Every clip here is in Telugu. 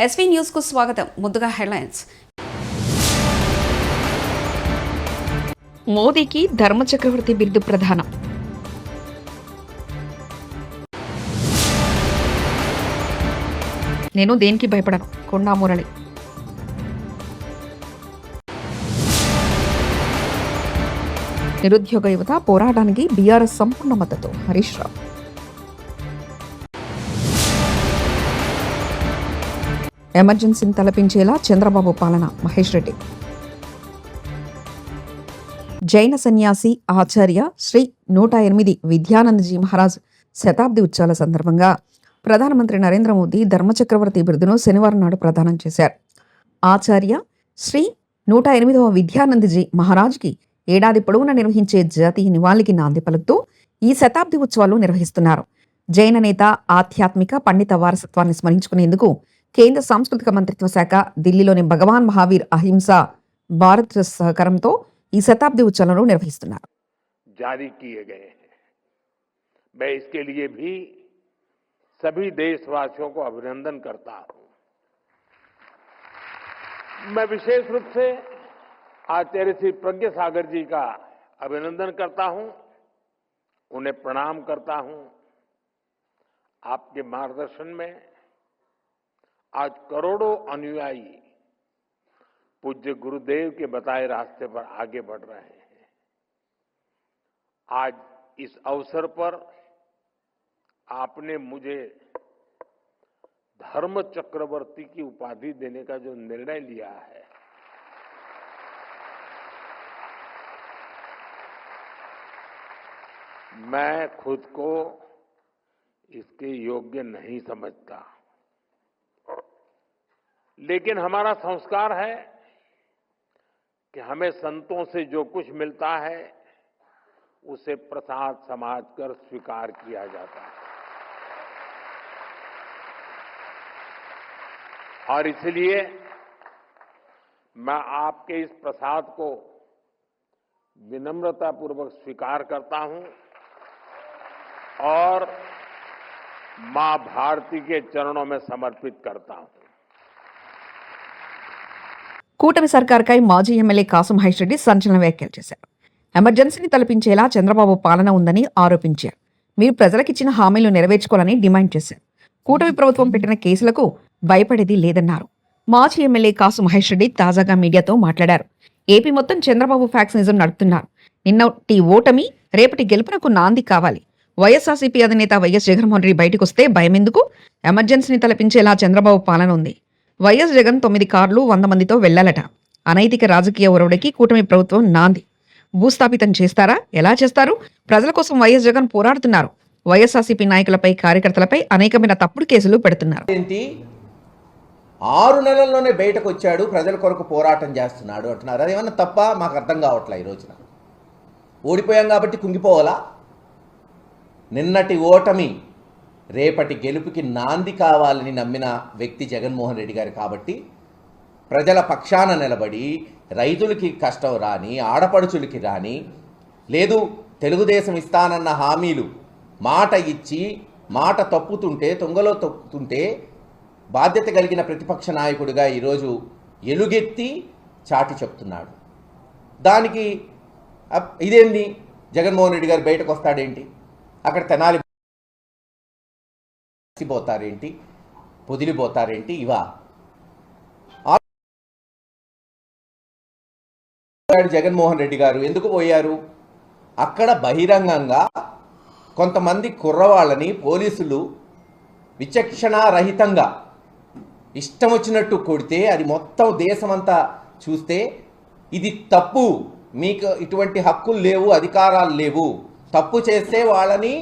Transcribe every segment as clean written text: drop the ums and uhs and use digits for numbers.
ఎస్వీ న్యూస్ కు స్వాగతం. ముందుగా హెడ్లైన్స్. మోదీకి ధర్మచక్రవర్తి బిరుదు ప్రదానం. నేను దేనికి భయపడను, కొండా మురళి. నిరుద్యోగ యువత పోరాటానికి బీఆర్ఎస్ సంపూర్ణ మద్దతు, హరీష్ రావు. ఎమర్జెన్సీని తలపించేలా చంద్రబాబు పాలన, మహేష్ రెడ్డి. జైన సన్యాసి ఆచార్య శ్రీ 108 విద్యానందజీ మహారాజ్ శతాబ్ది ఉత్సవాల సందర్భంగా ప్రధానమంత్రి నరేంద్ర మోదీ ధర్మచక్రవర్తి బిరుదును శనివారం నాడు ప్రదానం చేశారు. ఆచార్య శ్రీ 108వ విద్యానందజీ మహారాజ్కి ఏడాది పొడవునా నిర్వహించే జాతీయ నివాళికి నాంది పలుకుతూ ఈ శతాబ్ది ఉత్సవాలు నిర్వహిస్తున్నారు. జైన నేత ఆధ్యాత్మిక పండిత వారసత్వాన్ని స్మరించుకునేందుకు కేంద్ర సాంస్కృతిక మంత్రిత్వ శాఖ ఢిల్లీలోని భగవాన్ మహావీర్ అహింస భారత్ సహకారంతో ఈ శతాబ్ది ఉత్సవాలను నిర్వహిస్తున్నారు. जारी किए गए हैं। मैं इसके लिए भी सभी देशवासियों को अभिनंदन करता हूं। मैं विशेष रूप से आचार्य श्री प्रज्ञा सागर जी का अभिनंदन करता हूं, उन्हें प्रणाम करता हूं। आपके मार्गदर्शन में आज करोड़ों अनुयायी पूज्य गुरुदेव के बताए रास्ते पर आगे बढ़ रहे हैं। आज इस अवसर पर आपने मुझे धर्म चक्रवर्ती की उपाधि देने का जो निर्णय लिया है, मैं खुद को इसके योग्य नहीं समझता, लेकिन हमारा संस्कार है कि हमें संतों से जो कुछ मिलता है उसे प्रसाद समझकर स्वीकार किया जाता है। और इसलिए मैं आपके इस प्रसाद को विनम्रतापूर्वक स्वीकार करता हूं और मां भारती के चरणों में समर्पित करता हूं। కూటమి సర్కార్పై మాజీ ఎమ్మెల్యే కాసు మహేష్ రెడ్డి సంచలన వ్యాఖ్యలు చేశారు. ఎమర్జెన్సీని తలపించేలా చంద్రబాబు పాలన ఉందని ఆరోపించారు. మీరు ప్రజలకిచ్చిన హామీలు నెరవేర్చుకోవాలని డిమాండ్ చేశారు. కూటమి ప్రభుత్వం పెట్టిన కేసులకు భయపడేది లేదన్నారు. మాజీ ఎమ్మెల్యే కాసు మహేష్ రెడ్డి తాజాగా మీడియాతో మాట్లాడారు. ఏపీ మొత్తం చంద్రబాబు ఫ్యాక్సినిజం నడుపుతున్నారు. నిన్నటి ఓటమి రేపటి గెలుపునకు నాంది కావాలి. వైఎస్ఆర్సీపీ అధినేత వైఎస్ జగన్మోహన్ రెడ్డి బయటకు వస్తే భయమెందుకు? ఎమర్జెన్సీని తలపించేలా చంద్రబాబు పాలన ఉంది. వైఎస్ జగన్ 9 కార్లు 100 మందితో వెళ్లాలట. అనైతిక రాజకీయ ఒరవడికి కూటమి ప్రభుత్వం నాంది. భూస్థాపితం చేస్తారా? ఎలా చేస్తారు? ప్రజల కోసం వైఎస్ జగన్ పోరాడుతున్నారు. వైఎస్ఆర్సీపీ నాయకులపై కార్యకర్తలపై అనేకమైన తప్పుడు కేసులు పెడుతున్నారు. 6 నెలల్లోనే బయటకు వచ్చాడు, ప్రజల కొరకు పోరాటం చేస్తున్నాడు అంటున్నారు. అదేమన్నా తప్ప? మాకు అర్థం కావట్లే. ఈ రోజున ఓడిపోయాం కాబట్టి కుంగిపోవాలా? నిన్నటి ఓటమి రేపటి గెలుపుకి నాంది కావాలని నమ్మిన వ్యక్తి జగన్మోహన్ రెడ్డి గారు. కాబట్టి ప్రజల పక్షాన నిలబడి రైతులకి కష్టం రాని, ఆడపడుచులకి రాని, లేదు తెలుగుదేశం ఇస్తానన్న హామీలు మాట ఇచ్చి మాట తప్పుతుంటే, తొంగలో తప్పుతుంటే బాధ్యత కలిగిన ప్రతిపక్ష నాయకుడిగా ఈరోజు ఎలుగెత్తి చాటి చెప్తున్నాడు. దానికి ఇదేంది? జగన్మోహన్ రెడ్డి గారు బయటకు వస్తాడేంటి? అక్కడ తెనాలి పోతారేంటి? పొదిలిపోతారేంటి? ఇవా జగన్మోహన్ రెడ్డి గారు ఎందుకు పోయారు? అక్కడ బహిరంగంగా కొంతమంది కుర్రవాళ్ళని పోలీసులు విచక్షణారహితంగా ఇష్టం వచ్చినట్టు కొడితే అది మొత్తం దేశమంతా చూస్తే ఇది తప్పు, మీకు ఇటువంటి హక్కులు లేవు, అధికారాలు లేవు, తప్పు చేస్తే వాళ్ళని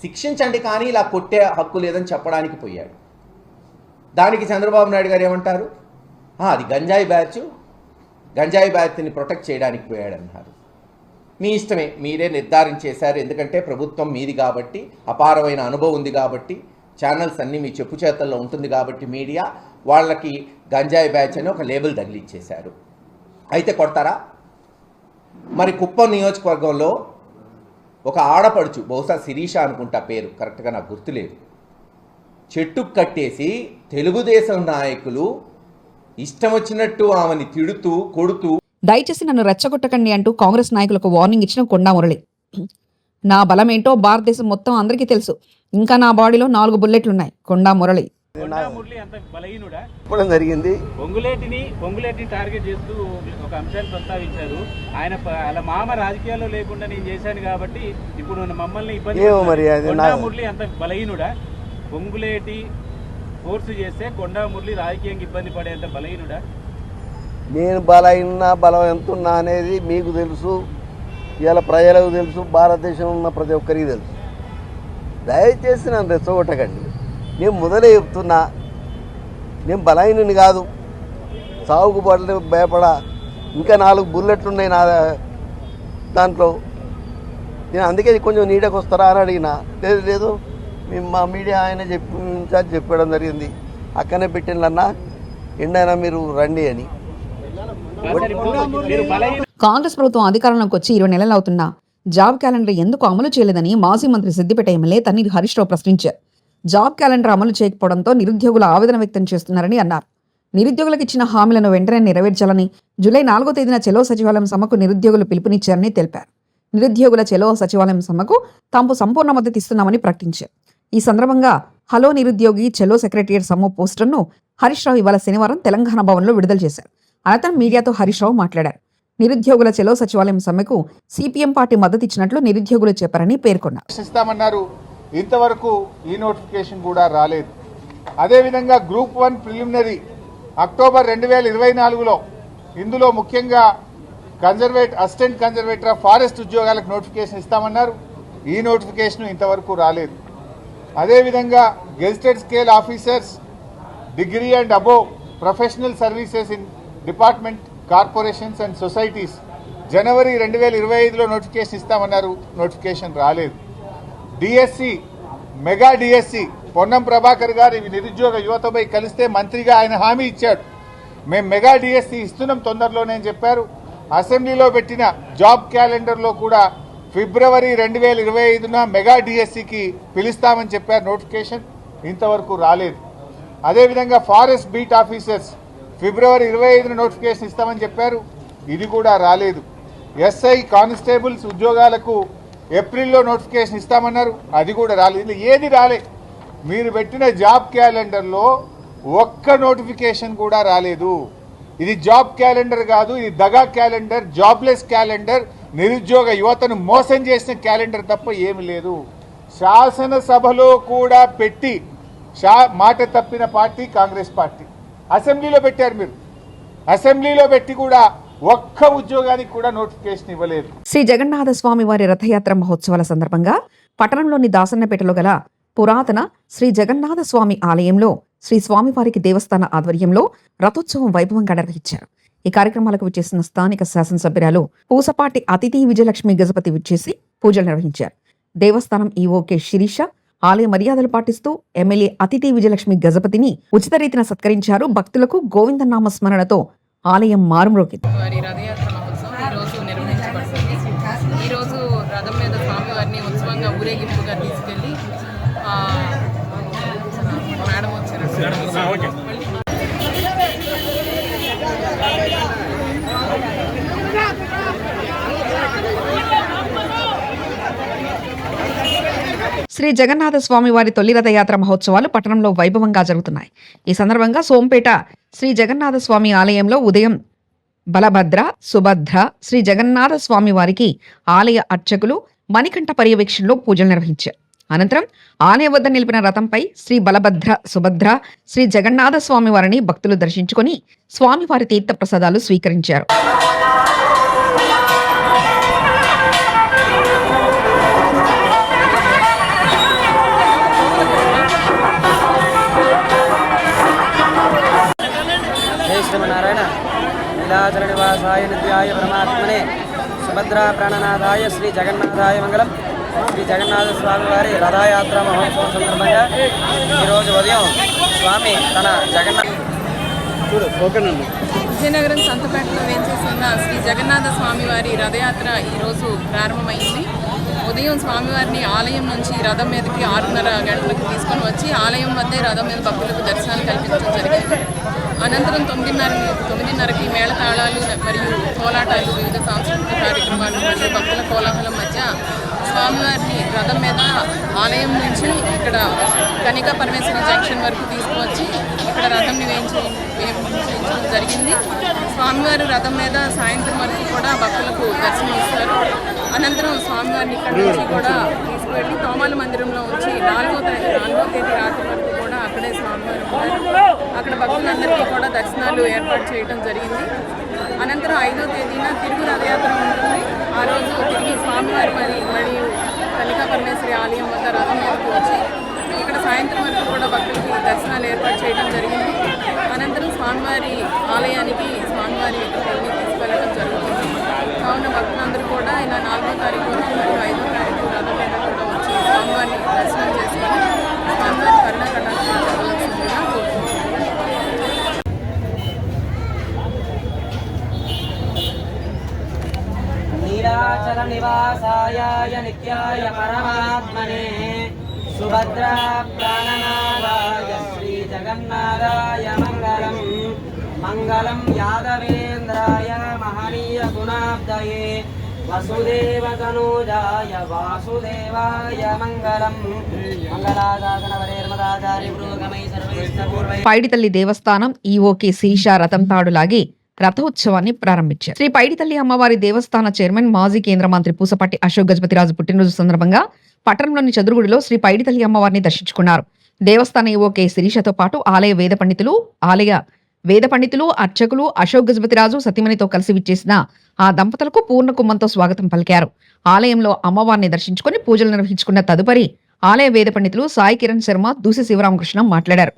శిక్షించండి కానీ ఇలా కొట్టే హక్కు లేదని చెప్పడానికి పోయాడు. దానికి చంద్రబాబు నాయుడు గారు ఏమంటారు? అది గంజాయి బ్యాచ్ని ప్రొటెక్ట్ చేయడానికి పోయాడన్నారు. మీ ఇష్టమే, మీరే నిర్ధారించేశారు. ఎందుకంటే ప్రభుత్వం మీది కాబట్టి, అపారమైన అనుభవం ఉంది కాబట్టి, ఛానల్స్ అన్నీ మీ చెప్పు చేతల్లో ఉంటుంది కాబట్టి మీడియా వాళ్ళకి గంజాయి బ్యాచ్ అని ఒక లేబుల్ తగిలిచ్చేశారు. అయితే కొడతారా? మరి కుప్పం నియోజకవర్గంలో ఒక ఆడపడుచు, బహుశా శిరీష అనుకుంటా పేరు, కరెక్ట్గా నాకు గుర్తులేదు, చెట్టు కట్టేసి తెలుగుదేశం నాయకులు ఇష్టం వచ్చినట్టు ఆమెని తిడుతూ కొడుతూ దయచేసి నన్ను రెచ్చగొట్టకండి అంటూ కాంగ్రెస్ నాయకులకు వార్నింగ్ ఇచ్చిన కొండా మురళి. నా బలమేంటో భారతదేశం మొత్తం అందరికీ తెలుసు. ఇంకా నా బాడీలో 4 బుల్లెట్లున్నాయి. కొండా మురళి. చెప్పడం జరిగింది. పొంగులేటిని టార్గెట్ చేస్తూ ఒక అంశాన్ని ప్రస్తావించారు. ఆయన మామ రాజకీయాల్లో లేకుండా నేను చేశాను కాబట్టి ఇప్పుడు మమ్మల్ని ఇబ్బంది. కొండా మురళి అంత బలహీనుడా? పొంగులేటి ఫోర్స్ చేస్తే కొండా మురళి రాజకీయంగా ఇబ్బంది పడేంత బలహీనుడా? నేను బలం ఎంత ఉన్నా అనేది మీకు తెలుసు, ఇలా ప్రజలకు తెలుసు, భారతదేశంలో ఉన్న ప్రతి ఒక్కరికి తెలుసు. దయచేసి నన్ను రెచ్చగొట్టకండి. నేను మొదలే చెప్తున్నా, నేను బలహీనుని కాదు, సాగుకు భయపడా. ఇంకా 4 బుల్లెట్లు ఉన్నాయి నా దాంట్లో. నేను అందుకే కొంచెం నీడకు వస్తారా అని అడిగినా. లేదు మా మీడియా ఆయన చెప్పడం జరిగింది. అక్కనే పెట్టినన్నా ఎండైనా మీరు రండి అని. కాంగ్రెస్ ప్రభుత్వం అధికారంలోకి వచ్చి 20 నెలలు అవుతున్నా జాబ్ క్యాలెండర్ ఎందుకు అమలు చేయలేదని మాజీ మంత్రి సిద్దిపేట ఎమ్మెల్యే తన్నీరు హరీష్ రావు ప్రశ్నించారు. జాబ్ క్యాలెండర్ అమలు చేయకపోవడంతో నిరుద్యోగులు ఆవేదన వ్యక్తం చేస్తున్నారని అన్నారు. నిరుద్యోగులకు ఇచ్చిన హామీలను వెంటనే నెరవేర్చాలని జూలై 4వ తేదీన చెలో సచివాలయం సమ్మెకు నిరుద్యోగులు పిలుపునిచ్చారని తెలిపారు. నిరుద్యోగుల చెలో సచివాలయం సమ్మెకు తాము సంపూర్ణ మద్దతు ఇస్తున్నామని ప్రకటించారు. ఈ సందర్భంగా హలో నిరుద్యోగి చెలో సెక్రటరియట్ సమ్మె పోస్టర్ను హరీష్ రావు ఇవాళ శనివారం తెలంగాణ భవన్లో విడుదల చేశారు. అనంతరం మీడియాతో హరీష్ రావు మాట్లాడారు. నిరుద్యోగుల చెలో సచివాలయం సమ్మెకు సిపిఎం పార్టీ మద్దతు ఇచ్చినట్లు నిరుద్యోగులు చెప్పారని పేర్కొన్నారు. ఇంతవరకు ఈ నోటిఫికేషన్ కూడా రాలేదు. అదేవిధంగా గ్రూప్ 1 ప్రిలిమినరీ అక్టోబర్ 2024లో ఇందులో ముఖ్యంగా అసిస్టెంట్ కన్జర్వేటర్ ఆఫ్ ఫారెస్ట్ ఉద్యోగాలకు నోటిఫికేషన్ ఇస్తామన్నారు. ఈ నోటిఫికేషన్ ఇంతవరకు రాలేదు. అదేవిధంగా gazetted scale officers degree and above professional services in department corporations and societies జనవరి 2025లో నోటిఫికేషన్ ఇస్తామన్నారు. నోటిఫికేషన్ రాలేదు. DSC mega DSC Ponnam Prabhakar గారు ఇవి నిరుద్యోగ యువతపై కలిస్తే మంత్రిగా ఆయన హామీ ఇచ్చాడు. మేము మెగా డిఎస్సి ఇస్తున్నాం తొందరలోనే అని చెప్పారు. అసెంబ్లీలో పెట్టిన జాబ్ క్యాలెండర్లో కూడా ఫిబ్రవరి 2025న మెగా డిఎస్సికి పిలుస్తామని చెప్పారు. నోటిఫికేషన్ ఇంతవరకు రాలేదు. అదేవిధంగా ఫారెస్ట్ బీట్ ఆఫీసర్స్ ఫిబ్రవరి 25న నోటిఫికేషన్ ఇస్తామని చెప్పారు. ఇది కూడా రాలేదు. ఎస్ఐ కానిస్టేబుల్స్ ఉద్యోగాలకు ఏప్రిల్లో నోటిఫికేషన్ ఇస్తామన్నారు. అది కూడా రాలేదు. ఏది రాలే. మీరు పెట్టిన జాబ్ క్యాలెండర్లో ఒక్క నోటిఫికేషన్ కూడా రాలేదు. ఇది జాబ్ క్యాలెండర్ కాదు, ఇది దగా క్యాలెండర్, జాబ్లెస్ క్యాలెండర్, నిరుద్యోగ యువతను మోసం చేసిన క్యాలెండర్ తప్ప ఏమి లేదు. శాసనసభలో కూడా పెట్టి మాట తప్పిన పార్టీ కాంగ్రెస్ పార్టీ. అసెంబ్లీలో పెట్టారు. మీరు అసెంబ్లీలో పెట్టి కూడా ఒక్క ఉద్యోగానికి కూడా నోటిఫికేషన్ ఇవ్వలేదు. శ్రీ జగన్నాథ స్వామి వారి రథయాత్ర మహోత్సవాల సందర్భంగా పట్టణంలోని దాసన్నపేటలో గల పురాతన శ్రీ జగన్నాథ స్వామి ఆలయంలో శ్రీ స్వామివారికి దేవస్థాన ఆధ్వర్యంలో రథోత్సవం వైభవంగా నిర్వహించారు. ఈ కార్యక్రమాలకు విచ్చేసిన స్థానిక శాసనసభ్యురాలు పూసపాటి అతిథి విజయలక్ష్మి గజపతి విచ్చేసి పూజలు నిర్వహించారు. దేవస్థానం ఈవోకే శిరీష ఆలయ మర్యాదలు పాటిస్తూ ఎమ్మెల్యే అతిథి విజయలక్ష్మి గజపతిని ఉచిత రీతిన సత్కరించారు. భక్తులకు గోవిందనామ స్మరణతో ఆలయం మారుమ్రోగింది. వారి రథయాత్ర మహోత్సవం ఈరోజు నిర్వహించబడుతుంది. ఈరోజు రథం మీద స్వామివారిని ఉత్సవంగా ఊరేగింపుగా తీసుకెళ్ళి మేడం వచ్చారు. శ్రీ జగన్నాథ స్వామి వారి తొలి రథయాత్ర మహోత్సవాలు పట్టణంలో వైభవంగా జరుగుతున్నాయి. ఈ సందర్భంగా సోంపేట శ్రీ జగన్నాథ స్వామి ఆలయంలో ఉదయం బలభద్ర, సుభద్ర, శ్రీ జగన్నాథ స్వామి వారికి ఆలయ అర్చకులు మణికంఠ పర్యవేక్షణలో పూజలు నిర్వహించారు. అనంతరం ఆలయ వద్ద నిలిపిన రథంపై శ్రీ బలభద్ర, సుభద్ర, శ్రీ జగన్నాథ స్వామి వారిని భక్తులు దర్శించుకుని స్వామివారి తీర్థ ప్రసాదాలు స్వీకరించారు. శ్రీమన్నారాయణ లీలాచల నివాసాయ నిత్యాయ పరమాత్మనే సుభద్రా ప్రాణనాథాయ శ్రీ జగన్నాథాయ మంగళం. శ్రీ జగన్నాథ స్వామి వారి రథయాత్ర మహోత్సవం సందర్భంగా ఈరోజు ఉదయం స్వామి తన విజయనగరం సంతపేటలో వేంచేస్తున్న శ్రీ జగన్నాథ స్వామి వారి రథయాత్ర ఈరోజు ప్రారంభమైంది. ఉదయం స్వామివారిని ఆలయం నుంచి రథం మీదకి 6:30 గంటలకు తీసుకొని వచ్చి ఆలయం వద్దే రథం మీద భక్తులకు దర్శనాలు కల్పించడం జరిగింది. అనంతరం 9:30కి మేళతాళాలు మరియు కోలాటాలు, వివిధ సాంస్కృతిక కార్యక్రమాలు మరియు భక్తుల కోలాహలం మధ్య స్వామివారిని రథం మీద ఆలయం నుంచి ఇక్కడ కనికా పరమేశ్వరి జంక్షన్ వరకు తీసుకువచ్చి ఇక్కడ రథంని వేయించడం జరిగింది. స్వామివారి రథం మీద సాయంత్రం వరకు కూడా భక్తులకు దర్శనం ఇస్తారు. అనంతరం స్వామివారిని ఇక్కడ నుంచి కూడా తీసుకువెళ్ళి తోమాల మందిరంలో ఉంచి 4వ తేదీ రాత్రి వరకు కూడా అక్కడే స్వామివారి ఉంటారు. అక్కడ భక్తులందరికీ కూడా దర్శనాలు ఏర్పాటు చేయడం జరిగింది. అనంతరం 5వ తేదీన తిరుగు రథయాత్ర ఉంటుంది. ఆ రోజు తిరిగి స్వామివారి మరియు కనికా పరమేశ్వరి ఆలయం వద్ద రథం మీదకి వచ్చి ఇక్కడ సాయంత్రం వరకు కూడా భక్తులకి దర్శనాలు ఏర్పాటు చేయడం జరిగింది. అనంతరం స్వామివారి ఆలయానికి స్వామివారి విగ్రహాన్ని తీసుకెళ్లడం జరుగుతుంది. కావున భక్తులందరూ కూడా ఇలా 4వ తారీఖు వరకు మరియు 5వ తారీఖు రథం మీద కూడా వచ్చి స్వామివారిని దర్శనం చేసుకొని స్వామివారి కరుణ కటాక్షాలు జరగాల్సిందిగా కోరుకుంటున్నాను. నీలాచల నివాసాయ నిత్యాయ పరమాత్మనే సుభద్రా ప్రాణనాథాయ శ్రీ జగన్నాథాయ మంగళం. మంగళం యాదవేంద్రాయ మహనీయ గుణాబ్దయే వసుదేవ తనూజాయ వాసుదేవాయ మంగళం. మంగళాదాసన వరేర్మదాచార్య పురోగమై సర్వైష్ట పూర్వై. పైడితల్లి దేవస్థానం ఈఓకే శీర్ష రథం తాడు లాగి రథోత్సవాన్ని ప్రారంభించారు. శ్రీ పైడితల్లి అమ్మవారి దేవస్థాన చైర్మన్ మాజీ కేంద్ర మంత్రి పూసపాటి అశోక్ గజపతిరాజు పుట్టినరోజు సందర్భంగా పట్టణంలోని చదురుగుడిలో శ్రీ పైడితల్లి అమ్మవారిని దర్శించుకున్నారు. దేవస్థాన ఈఓకే శిరీషతో పాటు ఆలయ వేద పండితులు అర్చకులు అశోక్ గజపతిరాజు సతీమణితో కలిసి విచ్చేసిన ఆ దంపతులకు పూర్ణ కుంభంతో స్వాగతం పలికారు. ఆలయంలో అమ్మవారిని దర్శించుకుని పూజలు నిర్వహించుకున్న తదుపరి ఆలయ వేద పండితులు సాయి కిరణ్ శర్మ, దూసి శివరామకృష్ణ మాట్లాడారు.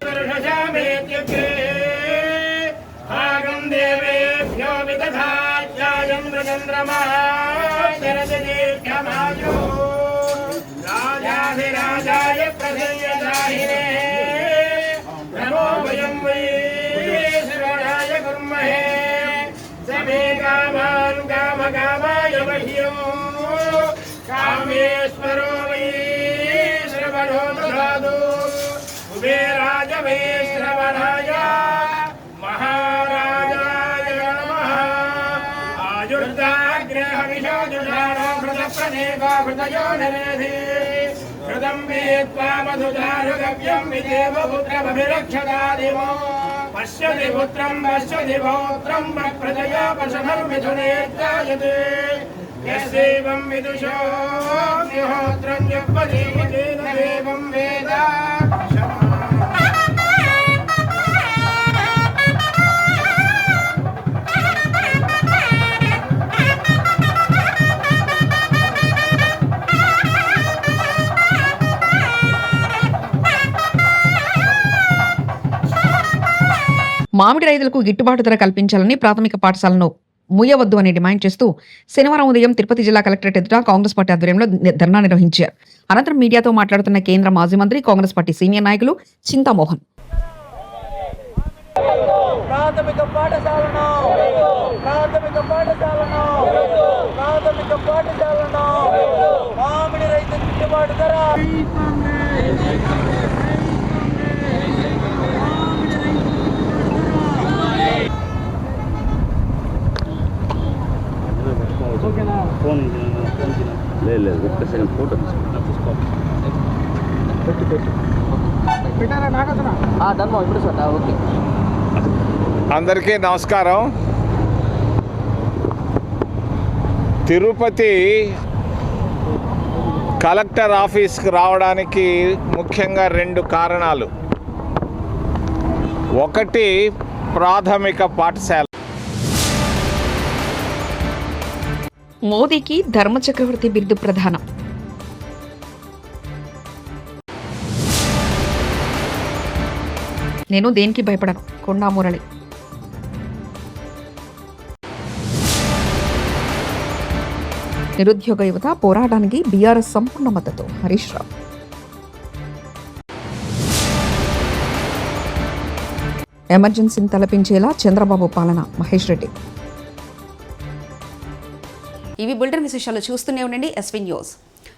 कामेश्वरो वै श्रवणो दधातु कुबेराज वै श्रवणाय महाराजाय नमः आयुर्दाग्रहविषो जुषाणो कृतप्रदेको कृतयो नरेधि कृतं वेत्त्वा मधुचारुगव्यं विदेवपुत्रमभिरक्षदादिवो पश्यति पुत्रं पश्यति पौत्रं प्रजया पशुभिर्मिथुनेत्यायते यस्यैवं विदुषो निहोत्रं यद्वदेवतेन देवं वेद. మామిడి రైతులకు గిట్టుబాటు ధర కల్పించాలని ప్రాథమిక పాఠశాలను మూయవద్దు అని డిమాండ్ చేస్తూ శనివారం ఉదయం తిరుపతి జిల్లా కలెక్టరేట్ ఎదుట కాంగ్రెస్ పార్టీ ఆధ్వర్యంలో ధర్నా నిర్వహించారు. అనంతరం మీడియాతో మాట్లాడుతున్న కేంద్ర మాజీ మంత్రి, కాంగ్రెస్ పార్టీ సీనియర్ నాయకులు చింతామోహన్, ప్రాథమిక పాఠశాలను మామిడి రైతు గిట్టుబాటు ధర లేదు ఒక్క సెకండ్ ఫోటో అందరికీ నమస్కారం. తిరుపతి కలెక్టర్ ఆఫీస్కి రావడానికి ముఖ్యంగా 2 కారణాలు. ఒకటి, ప్రాథమిక పాఠశాల. మోదీకి ధర్మచక్రవర్తి బిరుదు ప్రదానం. నేను దేనికి భయపడను, కొండా మురళి. నిరుద్యోగ యువత పోరాటానికి బీఆర్ఎస్ సంపూర్ణ మద్దతు, హరీష్ రావు. ఎమర్జెన్సీని తలపించేలా చంద్రబాబు పాలన, మహేష్ రెడ్డి. ఇవి బులెటిన్ విశేషాలు. చూస్తూనే ఉండండి ఎస్వీ న్యూస్.